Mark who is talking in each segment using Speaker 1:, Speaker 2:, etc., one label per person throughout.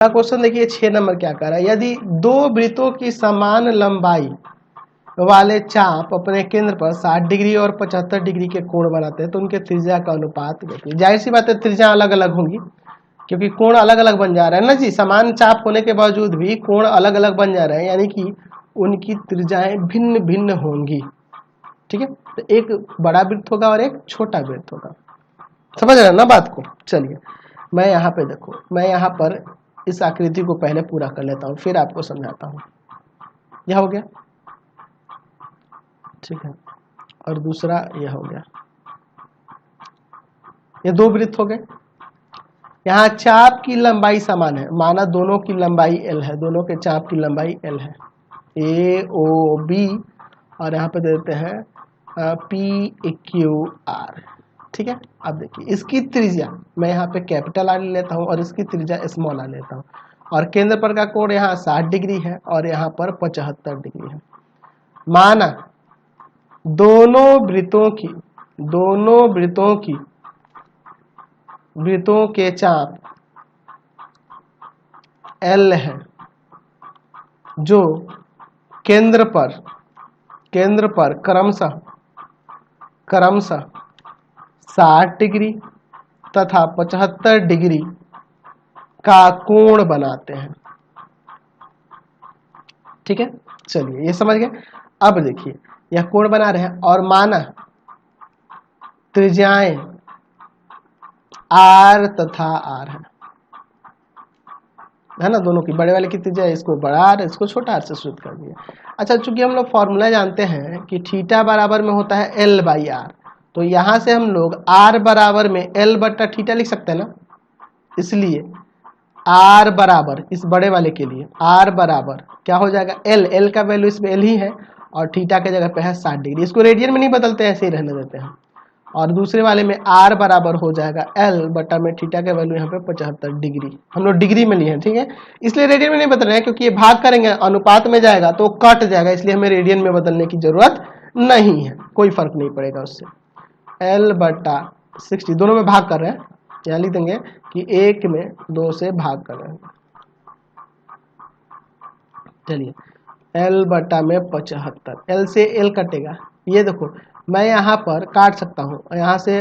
Speaker 1: Question देखिए 6 number क्या कह रहा है, यदि दो वृत्तों की समान लंबाई वाले चाप अपने केंद्र पर 60 डिग्री और 75 डिग्री के कोण बनाते हैं तो उनके त्रिज्या का अनुपात देखिए। जाहिर सी बात है त्रिज्या अलग अलग होंगी क्योंकि कोण अलग अलग बन जा रहा है ना जी, समान चाप होने के बावजूद भी कोण अलग अलग बन जा रहे हैं, यानी कि उनकी त्रिज्याएं भिन्न भिन्न होंगी। ठीक है, तो एक बड़ा वृत्त होगा और एक छोटा वृत्त होगा। समझ रहे हैं ना बात को। चलिए मैं यहाँ पे देखो, मैं यहाँ पर इस आकृति को पहले पूरा कर लेता हूँ फिर आपको समझाता हूँ। यह हो गया, ठीक है, और दूसरा यह हो गया। ये दो वृत्त हो गए। यहाँ चाप की लंबाई समान है, माना दोनों की लंबाई L है, दोनों के चाप की लंबाई L है, AOB, और यहाँ पे देते हैं PQR। ठीक है, अब देखिए इसकी त्रिज्या मैं यहाँ पे कैपिटल R लेता हूँ और इसकी त्रिज्या स्मॉल R लेता हूँ, और केंद्र पर का कोण यहाँ 60 डिग्री है और यहाँ पर 75 डिग्री है। माना दोनों वृत्तों के चाप L है जो केंद्र पर क्रमशः 60 डिग्री तथा 75 डिग्री का कोण बनाते हैं। ठीक है, चलिए ये समझ गए। अब देखिए यह कोण बना रहे हैं और माना त्रिज्याएं R तथा R है ना, दोनों की बड़े वाले की त्रिज्या इसको बड़ा R इसको छोटा R से सूचित कर दिया। अच्छा, चूंकि हम लोग फॉर्मूला जानते हैं कि थीटा बराबर में होता है L बाई R, तो यहां से हम लोग R बराबर में L बट्टा थीटा लिख सकते हैं ना। इसलिए R बराबर इस बड़े वाले के लिए R बराबर क्या हो जाएगा, L का वैल्यू इसमें L ही है और थीटा के जगह पे है 60 डिग्री। इसको रेडियन में नहीं बदलते हैं, ऐसे ही रहने देते हैं। और दूसरे वाले में R बराबर हो जाएगा L बटा में थीटा का वैल्यू यहाँ पे 75 डिग्री, हम लोग डिग्री में लिए हैं। ठीक है, इसलिए रेडियन में नहीं बदल रहे हैं क्योंकि ये भाग करेंगे अनुपात में जाएगा तो कट जाएगा, इसलिए हमें रेडियन में बदलने की जरूरत नहीं है, कोई फर्क नहीं पड़ेगा उससे। L बटा 60 दोनों में भाग कर रहे हैं, यहाँ लिख देंगे कि 1 में 2 से भाग कर रहे हैं। चलिए L बटा में 75, L से L कटेगा, ये देखो मैं यहाँ पर काट सकता हूँ यहाँ से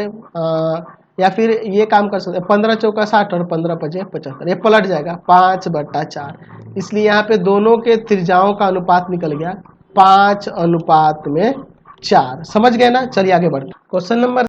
Speaker 1: या फिर ये काम कर सकते हैं 15 चौका 60 और 15 पचे 75, ये पलट जाएगा 5 बटा 4, इसलिए यहाँ पे दोनों के त्रिज्याओं का अनुपात निकल गया 5 अनुपात में 4। समझ गए ना। चलिए आगे बढ़ते, क्वेश्चन नंबर